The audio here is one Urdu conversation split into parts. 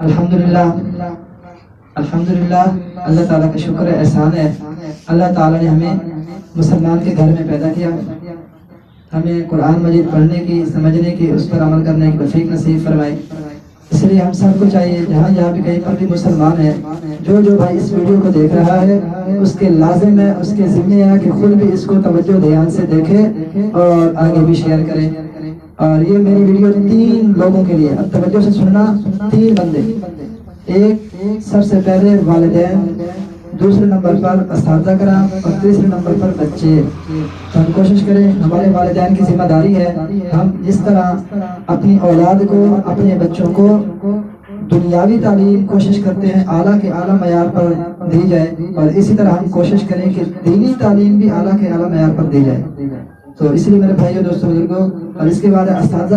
الحمدللہ اللہ تعالیٰ کا شکر ہے، احسان ہے۔ اللہ تعالیٰ نے ہمیں مسلمان کے گھر میں پیدا کیا، ہمیں قرآن مجید پڑھنے کی، سمجھنے کی، اس پر عمل کرنے کی توفیق نصیب فرمائی۔ اس لیے ہم سب کو چاہیے جہاں بھی کہیں پر بھی مسلمان ہے، جو بھائی اس ویڈیو کو دیکھ رہا ہے، اس کے لازم ہے، اس کے ذمہ ہے کہ خود بھی اس کو توجہ دھیان سے دیکھے اور آگے بھی شیئر کرے۔ اور یہ میری ویڈیو 3 لوگوں کے لیے، اب توجہ سے سننا، 3 بندے، ایک سب سے پہلے والدین، دوسرے نمبر پر اساتذہ کرام اور تیسرے نمبر پر بچے۔ تو ہم کوشش کریں، ہمارے والدین کی ذمہ داری ہے، ہم جس طرح اپنی اولاد کو، اپنے بچوں کو دنیاوی تعلیم کوشش کرتے ہیں اعلیٰ کے اعلیٰ معیار پر دی جائے، اور اسی طرح ہم کوشش کریں کہ دینی تعلیم بھی اعلیٰ کے اعلیٰ معیار پر دی جائے۔ تو اس لیے میرے بھائیوں، دوستوں، بزرگوں، اور اس کے بعد اساتذہ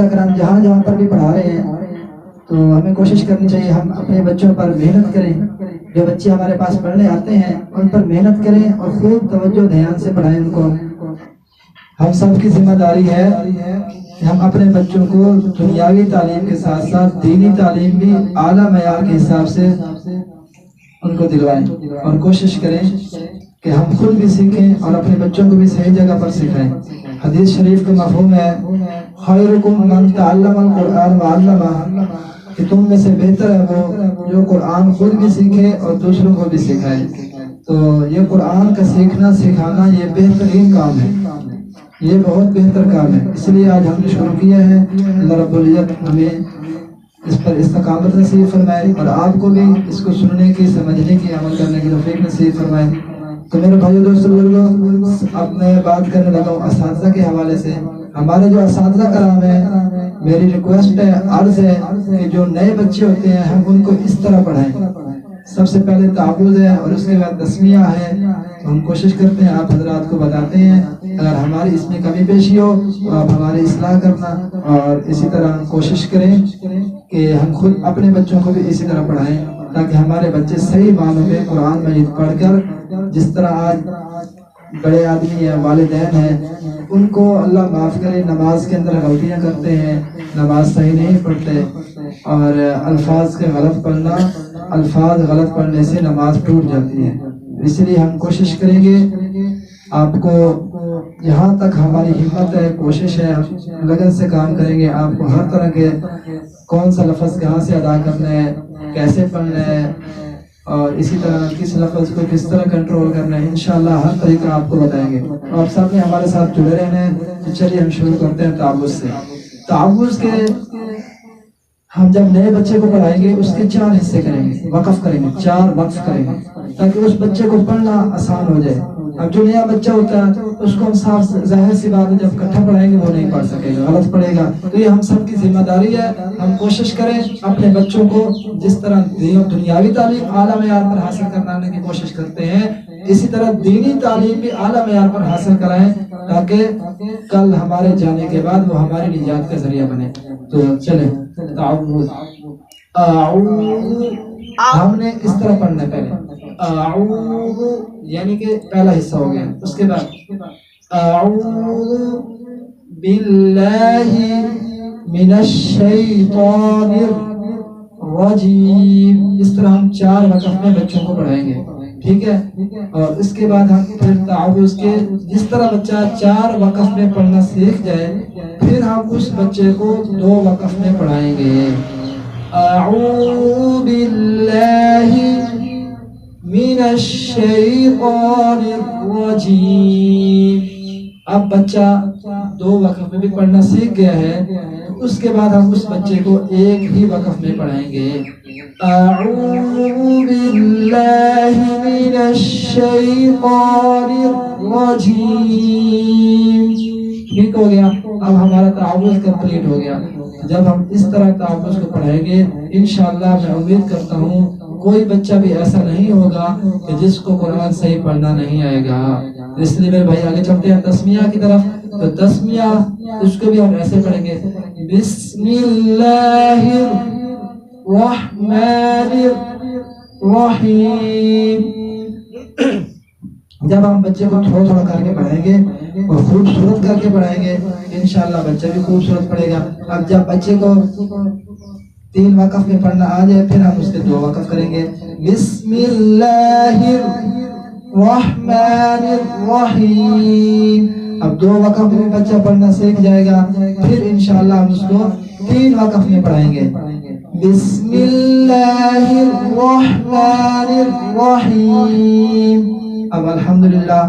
کرام جہاں پر بھی پڑھا رہے ہیں، تو ہمیں کوشش کرنی چاہیے ہم اپنے بچوں پر محنت کریں۔ جو بچے ہمارے پاس پڑھنے آتے ہیں ان پر محنت کریں اور خوب توجہ دھیان سے پڑھائیں ان کو۔ ہم سب کی ذمہ داری ہے کہ ہم اپنے بچوں کو دنیاوی تعلیم کے ساتھ ساتھ دینی تعلیم بھی اعلیٰ معیار کے حساب سے ان کو دلوائیں، اور کوشش کریں کہ ہم خود بھی سیکھیں اور اپنے بچوں کو بھی صحیح جگہ پر سکھائیں۔ حدیث شریف کا مفہوم ہے خیرکم من تعلم القرآن وعلمہ، کہ تم میں سے بہتر ہے وہ جو قرآن خود بھی سیکھے اور دوسروں کو بھی سکھائے۔ تو یہ قرآن کا سیکھنا سکھانا یہ بہترین کام ہے، یہ بہت بہتر کام ہے۔ اس لیے آج ہم نے شروع کیا ہے۔ اللہ رب العزت ہمیں اس پر استقامت نصیب فرمائے، اور آپ کو بھی اس کو سننے کی، سمجھنے کی، عمل کرنے کی توفیق نصیب فرمائے۔ تو میرے بھائیو، دوستو، بزرگوں، اب میں بات کرنے لگا ہوں اساتذہ کے حوالے سے۔ ہمارے جو اساتذہ کرام ہیں، میری ریکویسٹ ہے، عرض ہے کہ جو نئے بچے ہوتے ہیں ہم ان کو اس طرح پڑھائیں۔ سب سے پہلے تعوذ ہے اور اس کے بعد تسمیہ ہے۔ تو ہم کوشش کرتے ہیں، آپ حضرات کو بتاتے ہیں، اگر ہماری اس میں کمی بیشی ہو تو آپ ہماری اصلاح کرنا، اور اسی طرح ہم کوشش کریں کہ ہم خود اپنے بچوں کو بھی اسی طرح پڑھائیں، تاکہ ہمارے بچے صحیح معنوں میں قرآن مجید پڑھ کر، جس طرح آج بڑے آدمی ہیں، والدین ہیں، ان کو اللہ معاف کرے، نماز کے اندر غلطیاں کرتے ہیں، نماز صحیح نہیں پڑھتے، اور الفاظ غلط پڑھنے سے نماز ٹوٹ جاتی ہے۔ اس لیے ہم کوشش کریں گے، آپ کو جہاں تک ہماری ہمت ہے، کوشش ہے، لگن سے کام کریں گے، آپ کو ہر طرح کے کون سا لفظ کہاں سے ادا کرنا ہے، کیسے پڑھنا ہے، اور اسی طرح کس لفظ کو کس طرح کنٹرول کرنا ہے، انشاءاللہ ہر طریقہ آپ کو بتائیں گے۔ آپ سب نے ہمارے ساتھ جڑے رہنا ہے۔ تو چلیے ہم شروع کرتے ہیں تعوذ سے۔ تعوذ کے ہم جب نئے بچے کو پڑھائیں گے اس کے 4 حصے کریں گے، وقف کریں گے، 4 وقف کریں گے، تاکہ اس بچے کو پڑھنا آسان ہو جائے۔ اب جو نیا بچہ ہوتا ہے اس کو ہم صاف ظاہر سی بات ہے، جب اکٹھا پڑھائیں گے وہ نہیں پڑھ سکے گا، غلط پڑھے گا۔ تو یہ ہم سب کی ذمہ داری ہے، ہم کوشش کریں اپنے بچوں کو جس طرح دنیاوی تعلیم اعلیٰ معیار پر حاصل کرانے کی کوشش کرتے ہیں، اسی طرح دینی تعلیم بھی اعلیٰ معیار پر حاصل کرائیں، تاکہ کل ہمارے جانے کے بعد وہ ہماری نجات کا ذریعہ بنے۔ تو چلیں تعوذ۔ ہم نے اس طرح پڑھنا ہے، پہلے اعوذ یعنی کہ پہلا حصہ ہو گیا، اس کے بعد اعوذ باللہ من الشیطان الرجیم۔ اس طرح ہم 4 وقف میں بچوں کو پڑھائیں گے، ٹھیک ہے؟ اور اس کے بعد ہم پھر تعوذ کے، جس طرح بچہ 4 وقف میں پڑھنا سیکھ جائے، پھر ہم اس بچے کو 2 وقف میں پڑھائیں گے۔ اعوذ باللہ من الشیطان الرجیم۔ اب بچہ 2 وقف میں بھی پڑھنا سیکھ گیا ہے، اس کے بعد ہم اس بچے کو 1 ہی وقف میں پڑھائیں گے۔ اعوذ باللہ من الشیطان الرجیم۔ ٹھیک ہو گیا؟ اب ہمارا تعوذ کمپلیٹ ہو گیا۔ جب ہم اس طرح تعوذ کو پڑھائیں گے، انشاءاللہ میں امید کرتا ہوں کوئی بچہ بھی ایسا نہیں ہوگا کہ جس کو قرآن صحیح پڑھنا نہیں آئے گا۔ اس لیے میرے بھائی آگے چلتے ہیں تسمیہ کی طرف۔ تو تسمیہ اس کو بھی ہم ایسے پڑھیں گے، بسم اللہ الرحمن الرحیم۔ جب ہم بچے کو تھوڑا تھوڑا کر کے پڑھائیں گے اور خوبصورت کر کے پڑھائیں گے، انشاءاللہ بچہ بھی خوبصورت پڑھے گا۔ اب جب بچے کو 3 وقف میں پڑھنا آ جائے پھر ہم اس کے 2 وقف کریں گے. بسم اللہ الرحمن الرحیم. اب 2 وقف میں بچہ پڑھنا سیکھ جائے گا پھر انشاءاللہ ہم اس کو 3 وقف میں پڑھائیں گے. بسم اللہ الرحمن الرحیم. اب الحمدللہ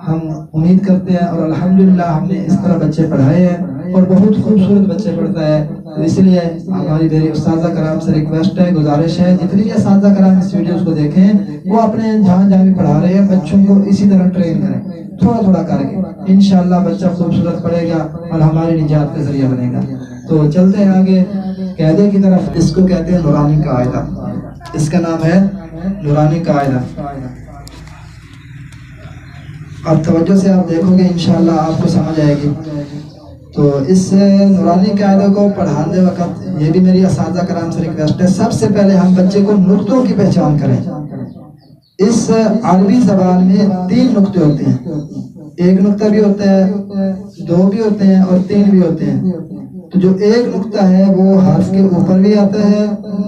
ہم امید کرتے ہیں اور الحمدللہ ہم نے اس طرح بچے پڑھائے ہیں اور بہت خوبصورت بچے پڑھتا ہے. تو اس لیے ہماری میری اساتذہ کرام سے ریکویسٹ ہے، گزارش ہے، جتنی بھی اساتذہ کرام اس ویڈیوز کو دیکھیں وہ اپنے جہاں جہاں بھی پڑھا رہے ہیں بچوں کو اسی طرح ٹرین کریں، تھوڑا تھوڑا کر کے. انشاءاللہ بچہ خوبصورت پڑھے گا اور ہماری نجات کا ذریعہ بنے گا. تو چلتے ہیں آگے قاعدے کی طرف. اس کو کہتے ہیں نورانی قاعدہ. اس کا نام ہے نورانی قاعدہ. اب توجہ سے آپ دیکھو گے انشاءاللہ آپ کو سمجھ آئے گی. تو اس نورانی قاعدہ کو پڑھانے وقت یہ بھی میری اساتذہ کرام سے ریکویسٹ ہے، سب سے پہلے ہم بچے کو نقطوں کی پہچان کریں. اس عربی زبان میں 3 نقطے ہوتے ہیں. 1 نقطہ بھی ہوتا ہے، 2 بھی ہوتے ہیں اور 3 بھی ہوتے ہیں. تو جو 1 نقطہ ہے وہ حرف کے اوپر بھی آتا ہے،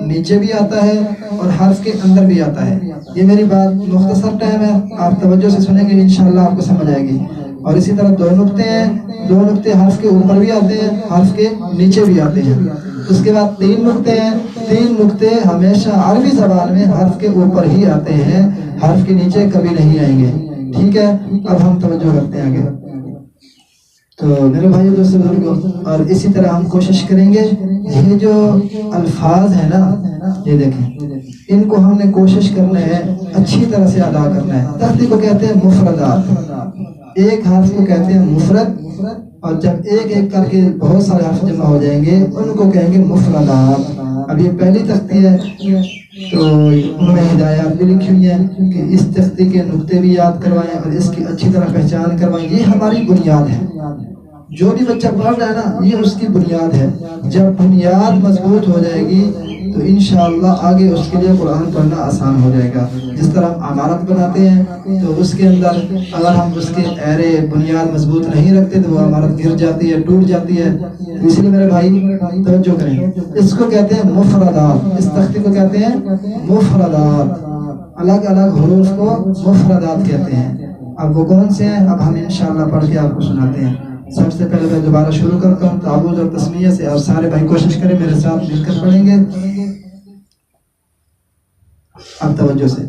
نیچے بھی آتا ہے اور حرف کے اندر بھی آتا ہے. یہ میری بات مختصر ٹائم ہے، آپ توجہ سے سنیں گے انشاءاللہ آپ کو سمجھ آئے گی. اور اسی طرح 2 نقطے ہیں، 2 نقطے حرف کے اوپر بھی آتے ہیں، حرف کے نیچے بھی آتے ہیں. اس کے بعد 3 نقطے ہیں. 3 نقطے ہمیشہ عربی زبان میں حرف کے اوپر ہی آتے ہیں، حرف کے نیچے کبھی نہیں آئیں گے. ٹھیک ہے، اب ہم توجہ کرتے ہیں آگے. تو میرے بھائی دوستو بزرگوں، اور اسی طرح ہم کوشش کریں گے یہ جو الفاظ ہیں نا، یہ دیکھیں ان کو ہم نے کوشش کرنا ہے اچھی طرح سے ادا کرنا ہے. تختی کو کہتے ہیں مفردات. 1 حرف کو کہتے ہیں مفرد، اور جب ایک ایک کر کے بہت سارے حرف جمع ہو جائیں گے ان کو کہیں گے مفردات. اب یہ پہلی تختی ہے تو ان میں ہدایات بھی لکھی ہوئی ہیں کہ اس تختی کے نقطے بھی یاد کروائیں اور اس کی اچھی طرح پہچان کروائیں. یہ ہماری بنیاد ہے. جو بھی بچہ پڑھ رہا ہے نا یہ اس کی بنیاد ہے. جب بنیاد مضبوط ہو جائے گی تو انشاءاللہ آگے اس کے لیے قرآن پڑھنا آسان ہو جائے گا. جس طرح ہم عمارت بناتے ہیں تو اس کے اندر اگر ہم اس کے ایرے بنیاد مضبوط نہیں رکھتے تو وہ عمارت گر جاتی ہے، ٹوٹ جاتی ہے. اس لیے میرے بھائی توجہ کریں. اس کو کہتے ہیں مفردات. اس تختی کو کہتے ہیں مفردات. الگ الگ حروف کو مفردات کہتے ہیں. اب وہ کون سے ہیں اب ہم انشاءاللہ پڑھ کے آپ کو سناتے ہیں. سب سے پہلے میں دوبارہ شروع کرتا ہوں تعوذ اور تسمیہ سے. اور سارے بھائی کوشش کریں میرے ساتھ مل کر پڑھیں گے. اب توجہ سے.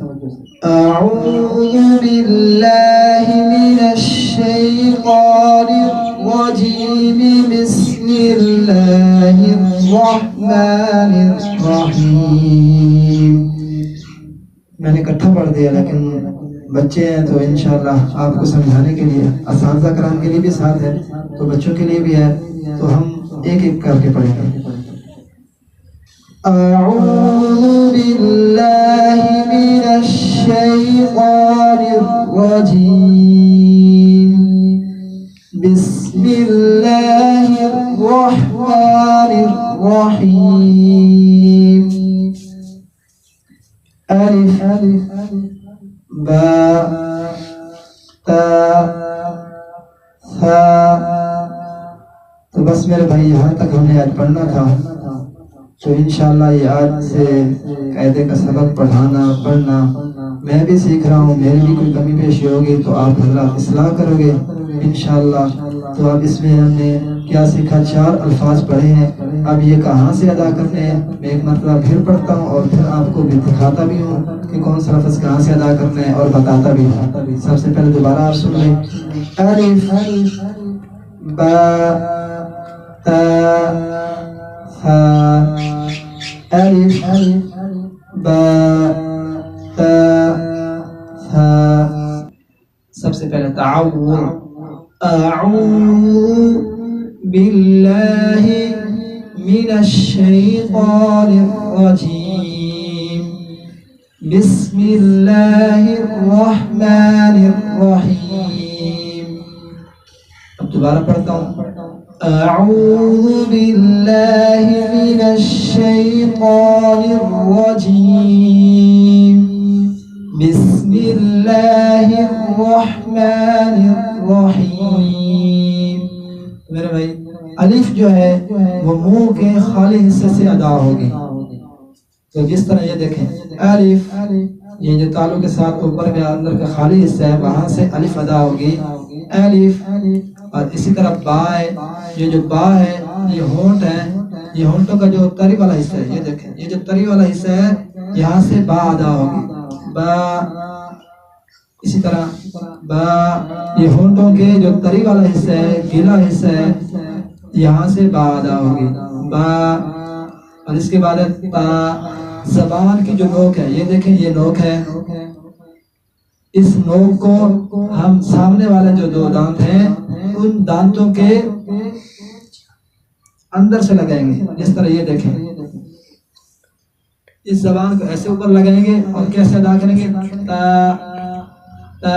اعوذ باللہ من الشیطان الرجیم. بسم اللہ الرحمن الرحیم. میں نے اکٹھا پڑھ دیا لیکن بچے ہیں تو انشاءاللہ آپ کو سمجھانے کے لیے اساتذہ کرام کے لیے بھی ساتھ ہے تو بچوں کے لیے بھی ہے تو ہم ایک ایک کر کے پڑھیں گے. اعوذ باللہ من الشیطان الرجیم. بسم اللہ الرحمن الرحیم. الف با تا ثا. تو بس میرے بھائی یہاں تک ہم نے آج پڑھنا تھا. تو انشاءاللہ یہ آج سے قاعدے کا سبق پڑھانا پڑھنا میں بھی سیکھ رہا ہوں. میری بھی کوئی کمی پیشی ہوگی تو آپ حضرات اصلاح کرو گے انشاءاللہ. تو اب اس میں ہم نے کیا سیکھا؟ 4 الفاظ پڑھے ہیں. اب یہ کہاں سے ادا کرنے ہیں میں ایک مرتبہ پھر پڑھتا ہوں اور پھر آپ کو بھی دکھاتا بھی ہوں کہ کون سا لفظ کہاں سے ادا کرنا ہے اور بتاتا بھی ہوں. سب سے پہلے دوبارہ آپ سن لیں. الف با تا ثا. الف با تا ثا. سب سے پہلے تعوذ. اعوذ باللہ من الشیطان الرجیم. بسم اللہ الرحمن الرحیم. اب دوبارہ پڑھتا ہوں. اعوذ باللہ من الشیطان الرجیم. بسم اللہ الرحمن الرحیم. میرے بھائی الف جو ہے وہ منہ کے خالی حصے سے ادا ہوگی. تو جس طرح یہ دیکھیں الف، یہ جو تالو کے ساتھ اوپر کا اندر کا خالی حصہ ہے وہاں سے الف ادا ہوگی الف. اور اسی طرح با ہے، یہ جو با ہے یہ ہونٹ ہے، یہ ہونٹوں کا جو تری والا حصہ ہے، یہ دیکھیں یہ جو تری والا حصہ ہے یہاں سے با ادا ہوگی با. اسی طرح با، یہ ہونٹوں کے جو تری والا حصہ ہے گیلا حصہ ہے یہاں سے با ادا ہوگی با. اور اس کے بعد تا، زبان کی جو نوک ہے یہ دیکھیں یہ نوک ہے، اس نوک کو ہم سامنے والے جو دو دانت ہیں ان دانتوں کے اندر سے لگائیں گے. جس طرح یہ دیکھیں اس زبان کو ایسے اوپر لگائیں گے اور کیسے ادا کریں گے تا تا.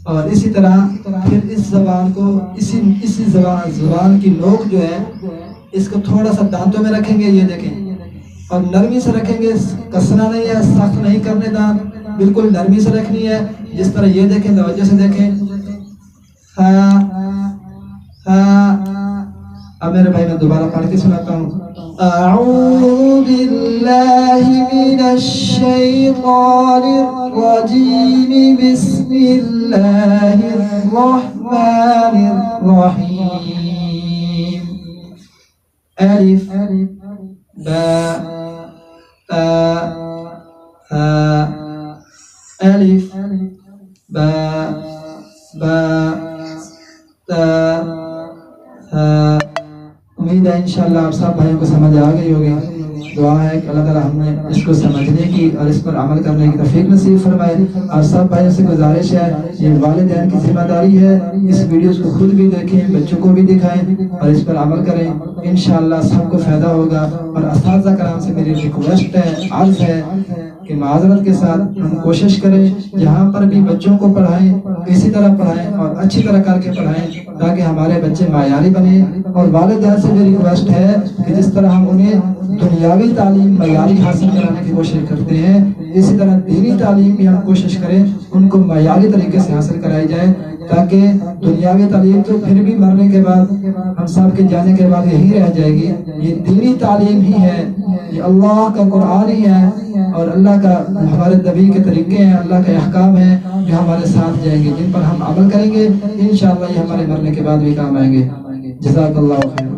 اور اسی طرح پھر اس زبان کو اسی زبان کی نوک جو ہے اس کو تھوڑا سا دانتوں میں رکھیں گے، یہ دیکھیں اور نرمی سے رکھیں گے، کسنا نہیں ہے، سخت نہیں کرنے دانت، بالکل نرمی سے رکھنی ہے. جس طرح یہ دیکھیں توجہ سے دیکھیں ہا ہا. اب میرے بھائی میں دوبارہ پڑھ کے سناتا ہوں. اعوذ باللہ من الشیطان الرجیم بسم اللہ الرحمن الرحیم. الف با تا ها الف با با تا ها. امید ہے انشاءاللہ آپ سب بھائیوں کو سمجھ آ گئی ہوگی. دعا ہے کہ اللہ تعالیٰ ہم نے اس کو سمجھنے کی اور اس پر عمل کرنے کی توفیق نصیب فرمائے. اور سب بھائیوں سے گزارش ہے، یہ والدین کی ذمہ داری ہے، اس ویڈیوز کو خود بھی دیکھیں، بچوں کو بھی دکھائیں اور اس پر عمل کریں. انشاءاللہ سب کو فائدہ ہوگا. اور اساتذہ کرام سے میری ریکویسٹ ہے، عرض ہے کہ معذرت کے ساتھ ہم کوشش کریں جہاں پر بھی بچوں کو پڑھائیں اسی طرح پڑھائیں اور اچھی طرح کر کے پڑھائیں تاکہ ہمارے بچے معیاری بنیں. اور والدین سے بھی ریکویسٹ ہے کہ جس طرح ہم انہیں دنیاوی تعلیم معیاری حاصل کرانے کی کوشش کرتے ہیں اسی طرح دینی تعلیم بھی ہم کوشش کریں ان کو معیاری طریقے سے حاصل کرائی جائے، تاکہ دنیاوی تعلیم تو پھر بھی مرنے کے بعد ہم سب کے جانے کے بعد یہی رہ جائے گی. یہ دینی تعلیم ہی ہے، یہ اللہ کا قرآن ہی ہے اور اللہ کا ہمارے نبی کے طریقے ہیں، اللہ کے احکام ہیں جو ہمارے ساتھ جائیں گے، جن پر ہم عمل کریں گے انشاءاللہ یہ ہمارے مرنے کے بعد بھی کام آئیں گے. جزاک اللہ خیر.